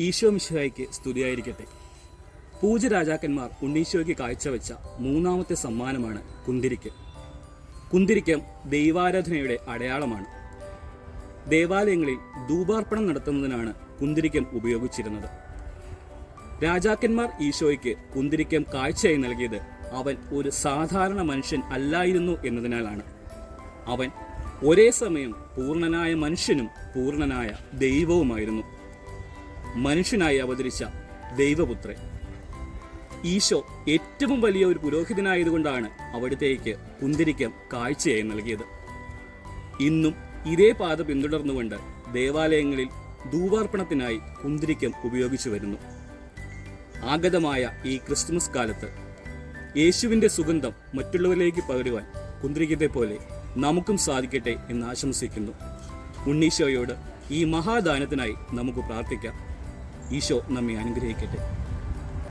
ഈശോ മിശിഹായ്ക്ക് സ്തുതിയായിരിക്കട്ടെ. പൂജ്യരാജാക്കന്മാർ ഉണ്ണീശോയ്ക്ക് കാഴ്ചവെച്ച മൂന്നാമത്തെ സമ്മാനമാണ് കുന്തിരിക്കം. കുന്തിരിക്കം ദൈവാരാധനയുടെ അടയാളമാണ്. ദേവാലയങ്ങളിൽ ധൂപാർപ്പണം നടത്തുന്നതിനാണ് കുന്തിരിക്കം ഉപയോഗിച്ചിരുന്നത്. രാജാക്കന്മാർ ഈശോയ്ക്ക് കുന്തിരിക്കം കാഴ്ചയായി നൽകിയത് അവൻ ഒരു സാധാരണ മനുഷ്യൻ അല്ലായിരുന്നു എന്നതിനാലാണ്. അവൻ ഒരേ സമയം പൂർണ്ണനായ മനുഷ്യനും പൂർണ്ണനായ ദൈവവുമായിരുന്നു. മനുഷ്യനായി അവതരിച്ച ദൈവപുത്രൻ ഈശോ ഏറ്റവും വലിയ ഒരു പുരോഹിതനായതുകൊണ്ടാണ് അവിടത്തേക്ക് കുന്തിരിക്കം കാഴ്ചയായി നൽകിയത്. ഇന്നും ഇതേ പാത പിന്തുടർന്നുകൊണ്ട് ദേവാലയങ്ങളിൽ ധൂപാർപ്പണത്തിനായി കുന്തിരിക്കം ഉപയോഗിച്ചു വരുന്നു. ആഗതമായ ഈ ക്രിസ്തുമസ് കാലത്ത് യേശുവിൻ്റെ സുഗന്ധം മറ്റുള്ളവരിലേക്ക് പകരുവാൻ കുന്തിരിക്കത്തെ പോലെ നമുക്കും സാധിക്കട്ടെ എന്ന് ആശംസിക്കുന്നു. ഉണ്ണീശോയോട് ഈ മഹാദാനത്തിനായി നമുക്ക് പ്രാർത്ഥിക്കാം. ഈശോ നമ്മെ അനുഗ്രഹിക്കട്ടെ.